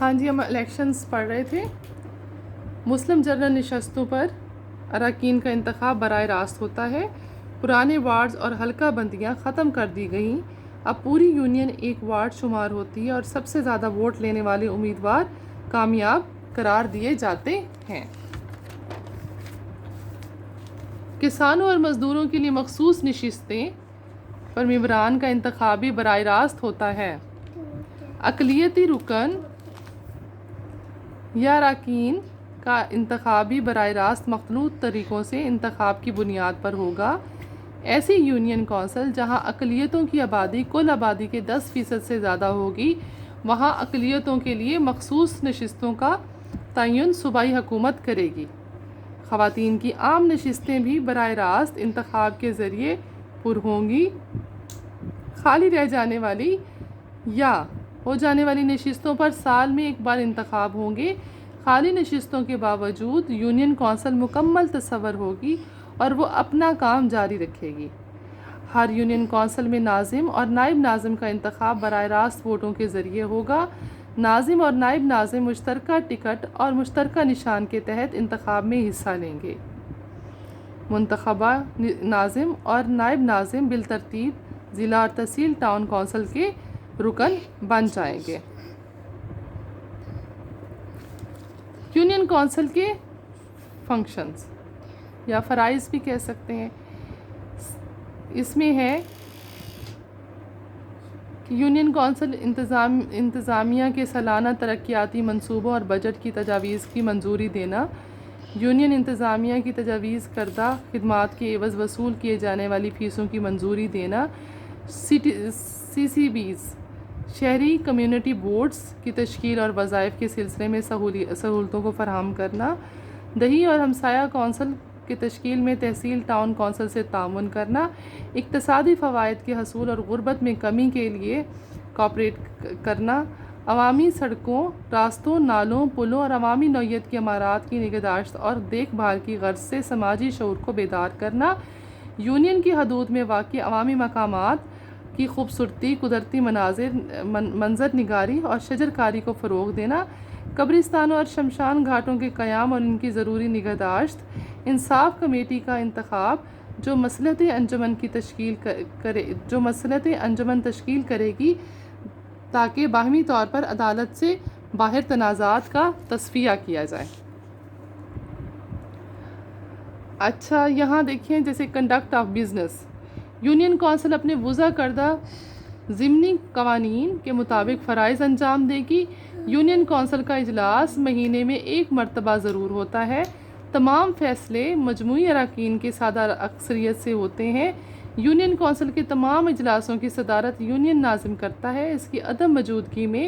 ہاں جی، ہم الیکشنز پڑھ رہے تھے. مسلم جنرل نشستوں پر اراکین کا انتخاب براہ راست ہوتا ہے. پرانے وارڈز اور حلقہ بندیاں ختم کر دی گئیں. اب پوری یونین ایک وارڈ شمار ہوتی ہے اور سب سے زیادہ ووٹ لینے والے امیدوار کامیاب قرار دیے جاتے ہیں. کسانوں اور مزدوروں کے لیے مخصوص نشستیں پر ممبران کا انتخاب بھی براہ راست ہوتا ہے. اقلیتی رکن یا اراکین کا انتخاب بھی براہ راست مخلوط طریقوں سے انتخاب کی بنیاد پر ہوگا. ایسی یونین کونسل جہاں اقلیتوں کی آبادی کل آبادی کے 10% سے زیادہ ہوگی، وہاں اقلیتوں کے لیے مخصوص نشستوں کا تعین صوبائی حکومت کرے گی. خواتین کی عام نشستیں بھی براہ راست انتخاب کے ذریعے پر ہوں گی. خالی رہ جانے والی یا ہو جانے والی نشستوں پر سال میں ایک بار انتخاب ہوں گے. خالی نشستوں کے باوجود یونین کونسل مکمل تصور ہوگی اور وہ اپنا کام جاری رکھے گی. ہر یونین کونسل میں ناظم اور نائب ناظم کا انتخاب براہ راست ووٹوں کے ذریعے ہوگا. ناظم اور نائب ناظم مشترکہ ٹکٹ اور مشترکہ نشان کے تحت انتخاب میں حصہ لیں گے. منتخبہ ناظم اور نائب ناظم بالترتیب ضلع اور تحصیل ٹاؤن کونسل کے رکن بن جائیں گے. یونین کونسل کے فنکشنز یا فرائض بھی کہہ سکتے ہیں. اس میں ہے کہ یونین کونسل انتظامیہ کے سالانہ ترقیاتی منصوبوں اور بجٹ کی تجاویز کی منظوری دینا. یونین انتظامیہ کی تجاویز کردہ خدمات کے عوض وصول کیے جانے والی فیسوں کی منظوری دینا. CCBs شہری کمیونٹی بورڈز کی تشکیل اور وظائف کے سلسلے میں سہولتوں کو فراہم کرنا. دیہی اور ہمسایہ کونسل کی تشکیل میں تحصیل ٹاؤن کونسل سے تعاون کرنا. اقتصادی فوائد کے حصول اور غربت میں کمی کے لیے کوآپریٹ کرنا. عوامی سڑکوں، راستوں، نالوں، پلوں اور عوامی نوعیت کی عمارات کی نگہداشت اور دیکھ بھال کی غرض سے سماجی شعور کو بیدار کرنا. یونین کی حدود میں واقع عوامی مقامات کی خوبصورتی، قدرتی منظر نگاری اور شجر کاری کو فروغ دینا. قبرستانوں اور شمشان گھاٹوں کے قیام اور ان کی ضروری نگہداشت. انصاف کمیٹی کا انتخاب جو مصلحت انجمن تشکیل کرے گی تاکہ باہمی طور پر عدالت سے باہر تنازعات کا تصفیہ کیا جائے. اچھا، یہاں دیکھیں جیسے conduct of business. Union council اپنے وضع کردہ ضمنی قوانین کے مطابق فرائض انجام دے گی. یونین کونسل کا اجلاس مہینے میں ایک مرتبہ ضرور ہوتا ہے. تمام فیصلے مجموعی اراکین کی سادہ اکثریت سے ہوتے ہیں. یونین کونسل کے تمام اجلاسوں کی صدارت یونین ناظم کرتا ہے. اس کی عدم موجودگی میں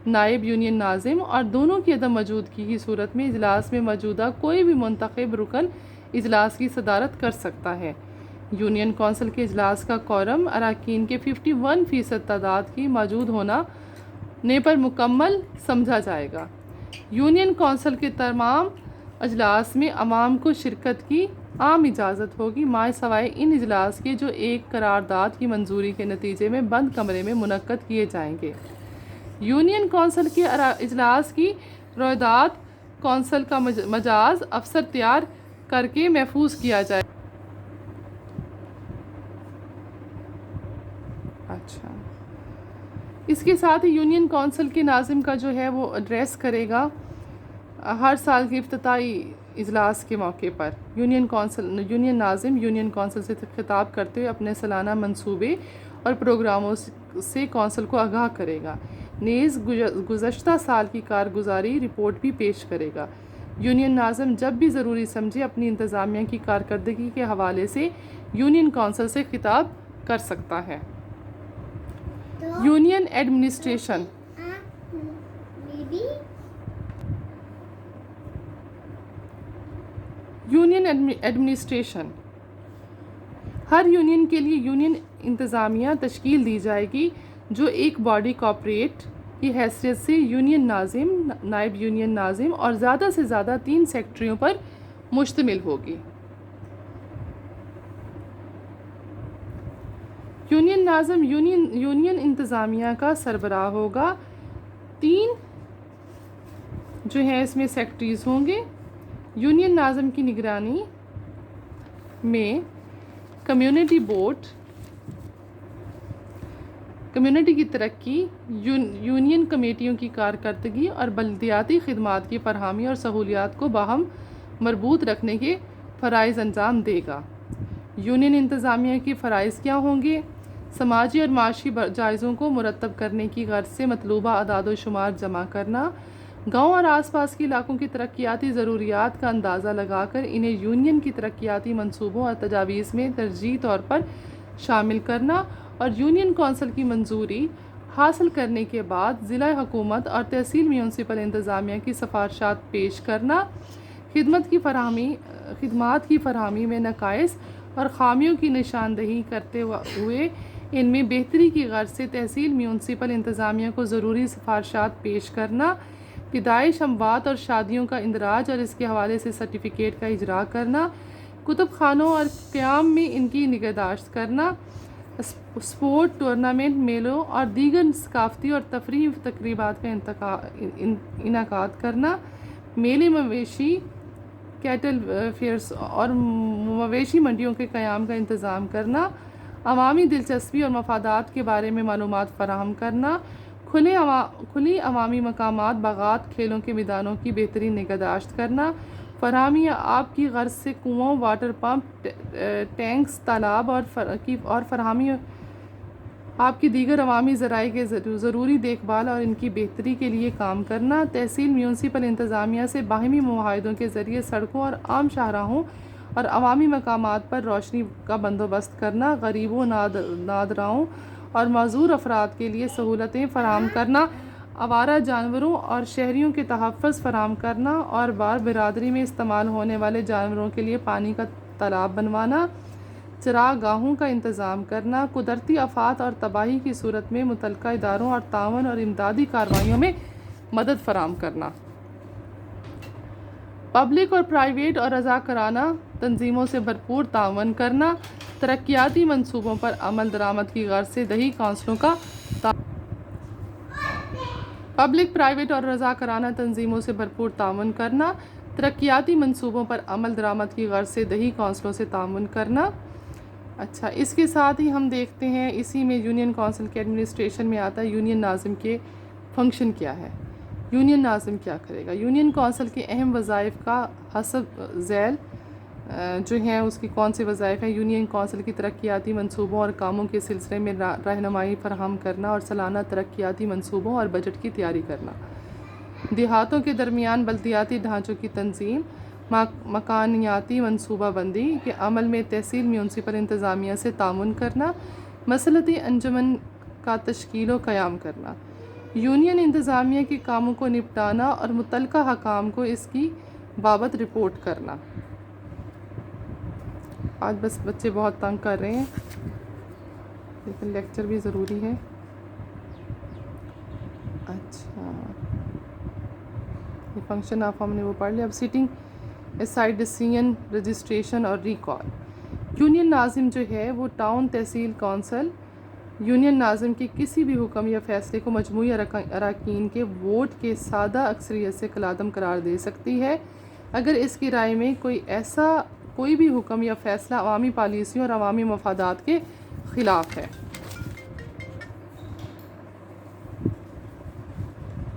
نائب یونین ناظم اور دونوں کی عدم موجودگی کی صورت میں اجلاس میں موجودہ کوئی بھی منتخب رکن اجلاس کی صدارت کر سکتا ہے. یونین کونسل کے اجلاس کا کوورم اراکین کے 51% تعداد کی موجود ہونے پر مکمل سمجھا جائے گا. یونین کونسل کے تمام اجلاس میں عوام کو شرکت کی عام اجازت ہوگی مائے سوائے ان اجلاس کے جو ایک قرارداد کی منظوری کے نتیجے میں بند کمرے میں منعقد کیے جائیں گے. یونین کونسل کے اجلاس کی روایات کونسل کا مجاز افسر تیار کر کے محفوظ کیا جائے. اچھا، اس کے ساتھ ہی یونین کونسل کے ناظم کا جو ہے وہ ایڈریس کرے گا ہر سال کے افتتاحی اجلاس کے موقع پر. یونین ناظم یونین کونسل سے خطاب کرتے ہوئے اپنے سالانہ منصوبے اور پروگراموں سے کونسل کو آگاہ کرے گا. نیز گزشتہ سال کی کارگزاری رپورٹ بھی پیش کرے گا. یونین ناظم جب بھی ضروری سمجھے اپنی انتظامیہ کی کارکردگی کے حوالے سے یونین کونسل سے خطاب کر سکتا ہے. Union administration. Union administration. ہر یونین کے لیے یونین انتظامیہ تشکیل دی جائے گی جو ایک باڈی کارپوریٹ کی حیثیت سے یونین ناظم، نائب یونین ناظم اور زیادہ سے زیادہ 3 سیکرٹریوں پر مشتمل ہوگی. یونین ناظم یونین انتظامیہ کا سربراہ ہوگا. 3 جو ہیں اس میں سیکٹریز ہوں گے۔ یونین ناظم کی نگرانی میں کمیونٹی بورڈ، کمیونٹی کی ترقی، یونین کمیٹیوں کی کارکردگی اور بلدیاتی خدمات کی فراہمی اور سہولیات کو باہم مربوط رکھنے کے فرائض انجام دے گا۔ یونین انتظامیہ کے فرائض کیا ہوں گے؟ سماجی اور معاشی جائزوں کو مرتب کرنے کی غرض سے مطلوبہ اعداد و شمار جمع کرنا، گاؤں اور آس پاس کے علاقوں کی ترقیاتی ضروریات کا اندازہ لگا کر انہیں یونین کی ترقیاتی منصوبوں اور تجاویز میں ترجیحی طور پر شامل کرنا، اور یونین کونسل کی منظوری حاصل کرنے کے بعد ضلع حکومت اور تحصیل میونسپل انتظامیہ کی سفارشات پیش کرنا، خدمات کی فراہمی میں نقائص اور خامیوں کی نشاندہی کرتے ہوئے ان میں بہتری کی غرض سے تحصیل میونسپل انتظامیہ کو ضروری سفارشات پیش کرنا، پیدائش، اموات اور شادیوں کا اندراج اور اس کے حوالے سے سرٹیفکیٹ کا اجرا کرنا، کتب خانوں اور قیام میں ان کی نگہداشت کرنا، اسپورٹ ٹورنامنٹ، میلوں اور دیگر ثقافتی اور تفریحی تقریبات کا انعقاد کرنا، میلے، مویشی کیٹل فیئرز اور مویشی منڈیوں کے قیام کا انتظام کرنا، عوامی دلچسپی اور مفادات کے بارے میں معلومات فراہم کرنا، کھلی عوامی مقامات، باغات، کھیلوں کے میدانوں کی بہترین نگہداشت کرنا، فراہمی آب کی غرض سے کنوؤں، واٹر پمپ، ٹینکس، تالاب اور فراہمی آپ کی دیگر عوامی ذرائع کے ضروری دیکھ بھال اور ان کی بہتری کے لیے کام کرنا، تحصیل میونسپل انتظامیہ سے باہمی معاہدوں کے ذریعے سڑکوں اور عام شاہراہوں اور عوامی مقامات پر روشنی کا بندوبست کرنا، غریبوں، نادراؤں اور معذور افراد کے لیے سہولتیں فراہم کرنا، آوارہ جانوروں اور شہریوں کے تحفظ فراہم کرنا اور بار برادری میں استعمال ہونے والے جانوروں کے لیے پانی کا تالاب بنوانا، چراگاہوں کا انتظام کرنا، قدرتی آفات اور تباہی کی صورت میں متعلقہ اداروں اور تعاون اور امدادی کارروائیوں میں مدد فراہم کرنا، پبلک اور پرائیویٹ اور رضاکارانہ تنظیموں سے بھرپور تعاون کرنا، ترقیاتی منصوبوں پر عمل درآمد کی غرض سے دیہی کونسلوں کا پبلک، پرائیویٹ اور رضاکارانہ تنظیموں سے بھرپور تعاون کرنا، ترقیاتی منصوبوں پر عمل درآمد کی غرض سے دیہی کونسلوں سے تعاون کرنا۔ اچھا، اس کے ساتھ ہی ہم دیکھتے ہیں اسی میں یونین کونسل کے ایڈمنسٹریشن میں آتا ہے یونین ناظم کے فنکشن کیا ہے، یونین ناظم کیا کرے گا۔ یونین کونسل کے اہم وظائف کا حسب ذیل جو ہیں اس کی کون سے وظائف ہیں؟ یونین کونسل کی ترقیاتی منصوبوں اور کاموں کے سلسلے میں رہنمائی فراہم کرنا اور سالانہ ترقیاتی منصوبوں اور بجٹ کی تیاری کرنا، دیہاتوں کے درمیان بلدیاتی ڈھانچوں کی تنظیم، مکانیاتی منصوبہ بندی کے عمل میں تحصیل میونسپل انتظامیہ سے تعاون کرنا، مصلحتی انجمن کا تشکیل و قیام کرنا، یونین انتظامیہ کے کاموں کو نپٹانا اور متعلقہ حکام کو اس کی بابت رپورٹ کرنا۔ آج بس بچے بہت تنگ کر رہے ہیں لیکن لیکچر بھی ضروری ہے۔ اچھا، یہ فنکشن آف ہم نے وہ پڑھ لیا۔ اب سیٹنگ اسائڈ ڈیسیژن، رجسٹریشن اور ریکال۔ یونین ناظم جو ہے وہ ٹاؤن تحصیل کونسل یونین ناظم کے کسی بھی حکم یا فیصلے کو مجموعی اراکین کے ووٹ کے سادہ اکثریت سے کالعدم قرار دے سکتی ہے اگر اس کی رائے میں کوئی بھی حکم یا فیصلہ عوامی پالیسیوں اور عوامی مفادات کے خلاف ہے۔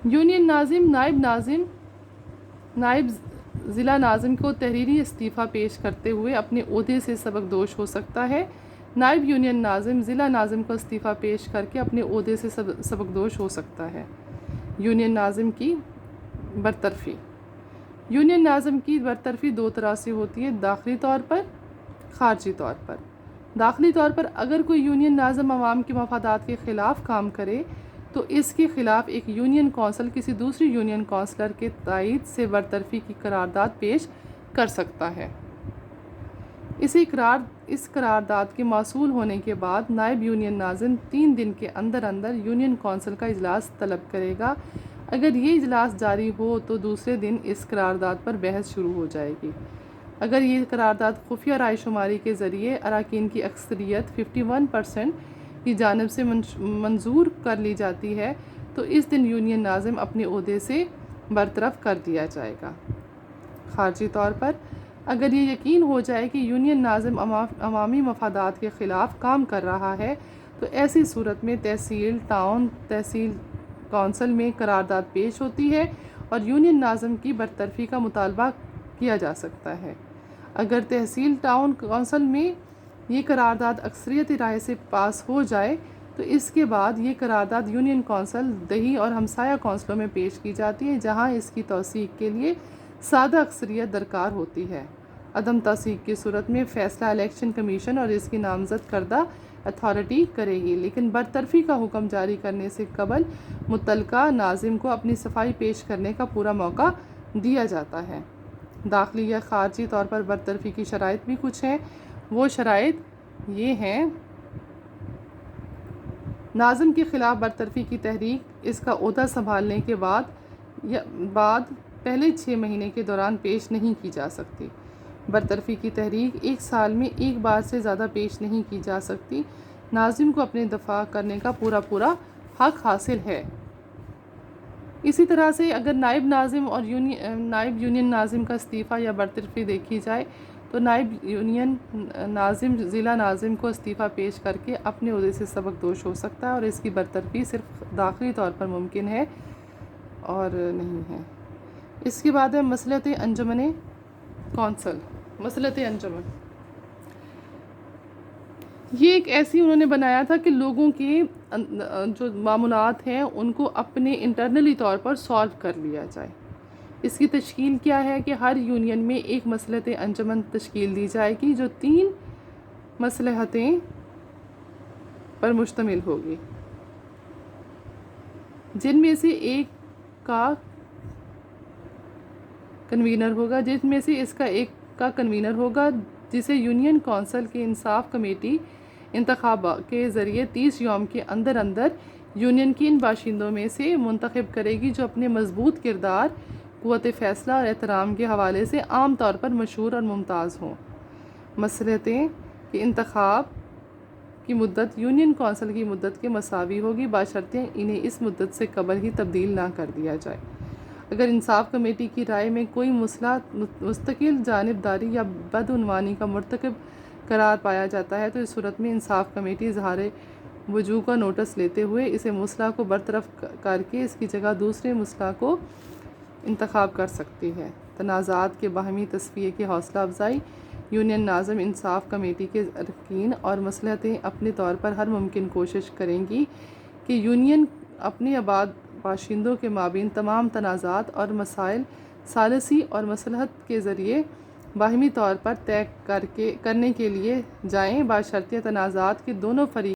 یونین ناظم نائب ضلع ناظم کو تحریری استعفیٰ پیش کرتے ہوئے اپنے عہدے سے سبکدوش ہو سکتا ہے۔ نائب یونین ناظم ضلع ناظم کو استعفیٰ پیش کر کے اپنے عہدے سے سبکدوش ہو سکتا ہے۔ یونین ناظم کی برطرفی۔ یونین ناظم کی برطرفی دو طرح سے ہوتی ہے، داخلی طور پر، خارجی طور پر۔ داخلی طور پر اگر کوئی یونین ناظم عوام کے مفادات کے خلاف کام کرے تو اس کے خلاف ایک یونین کونسل کسی دوسری یونین کونسلر کے تائید سے برطرفی کی قرارداد پیش کر سکتا ہے۔ اس قرارداد کے موصول ہونے کے بعد نائب یونین ناظم 3 دن کے اندر یونین کونسل کا اجلاس طلب کرے گا۔ اگر یہ اجلاس جاری ہو تو دوسرے دن اس قرارداد پر بحث شروع ہو جائے گی۔ اگر یہ قرارداد خفیہ رائے شماری کے ذریعے اراکین کی اکثریت 51% کی جانب سے منظور کر لی جاتی ہے تو اس دن یونین ناظم اپنے عہدے سے برطرف کر دیا جائے گا۔ خارجی طور پر اگر یہ یقین ہو جائے کہ یونین ناظم عوامی مفادات کے خلاف کام کر رہا ہے تو ایسی صورت میں تحصیل ٹاؤن تحصیل کونسل میں قرارداد پیش ہوتی ہے اور یونین ناظم کی برطرفی کا مطالبہ کیا جا سکتا ہے۔ اگر تحصیل ٹاؤن کونسل میں یہ قرارداد اکثریتی رائے سے پاس ہو جائے تو اس کے بعد یہ قرارداد یونین کونسل دیہی اور ہمسایہ کونسلوں میں پیش کی جاتی ہے، جہاں اس کی توثیق کے لیے سادہ اکثریت درکار ہوتی ہے۔ عدم توثیق کی صورت میں فیصلہ الیکشن کمیشن اور اس کی نامزد کردہ اتھارٹی کرے گی، لیکن برطرفی کا حکم جاری کرنے سے قبل متعلقہ ناظم کو اپنی صفائی پیش کرنے کا پورا موقع دیا جاتا ہے۔ داخلی یا خارجی طور پر برطرفی کی شرائط بھی کچھ ہیں۔ وہ شرائط یہ ہیں: ناظم کے خلاف برطرفی کی تحریک اس کا عہدہ سنبھالنے کے بعد پہلے 6 مہینے کے دوران پیش نہیں کی جا سکتی۔ برطرفی کی تحریک 1 سال میں ایک بار سے زیادہ پیش نہیں کی جا سکتی۔ ناظم کو اپنے دفاع کرنے کا پورا حق حاصل ہے۔ اسی طرح سے اگر نائب ناظم اور نائب یونین ناظم کا استعفیٰ یا برطرفی دیکھی جائے تو نائب یونین ناظم ضلع ناظم کو استعفیٰ پیش کر کے اپنے عہدے سے سبکدوش ہو سکتا ہے اور اس کی برطرفی صرف داخلی طور پر ممکن ہے اور نہیں ہے۔ اس کے بعد ہے مصلحت انجمن کونسل۔ مصلحت انجمن یہ ایک ایسی انہوں نے بنایا تھا کہ لوگوں کے جو معاملات ہیں ان کو اپنے انٹرنلی طور پر سالو کر لیا جائے۔ اس کی تشکیل کیا ہے کہ ہر یونین میں ایک مصلحت انجمن تشکیل دی جائے گی جو 3 مصلحتیں پر مشتمل ہوگی، جن میں سے ایک کا کنوینر ہوگا جسے یونین کونسل کے انصاف کمیٹی انتخاب کے ذریعے 30 یوم کے اندر یونین کے ان باشندوں میں سے منتخب کرے گی جو اپنے مضبوط کردار، قوت فیصلہ اور احترام کے حوالے سے عام طور پر مشہور اور ممتاز ہوں۔ مصلحتیں کے انتخاب کی مدت یونین کونسل کی مدت کے مساوی ہوگی، بشرطیہ انہیں اس مدت سے قبل ہی تبدیل نہ کر دیا جائے۔ اگر انصاف کمیٹی کی رائے میں کوئی مسئلہ مستقل جانبداری یا بدعنوانی کا مرتکب قرار پایا جاتا ہے تو اس صورت میں انصاف کمیٹی اظہار وجوہ کا نوٹس لیتے ہوئے اسے مسئلہ کو برطرف کر کے اس کی جگہ دوسرے مسئلہ کو انتخاب کر سکتی ہے۔ تنازعات کے باہمی تصفیے کی حوصلہ افزائی: یونین ناظم انصاف کمیٹی کے اراکین اور مصلحتیں اپنے طور پر ہر ممکن کوشش کریں گی کہ یونین اپنے آباد باشندوں کے مابین تمام تنازعات اور مسائل ثالثی اور مصلحت کے ذریعے باہمی طور پر طے کرنے کے لیے جائیں، بشرطیہ تنازعات کے دونوں فریق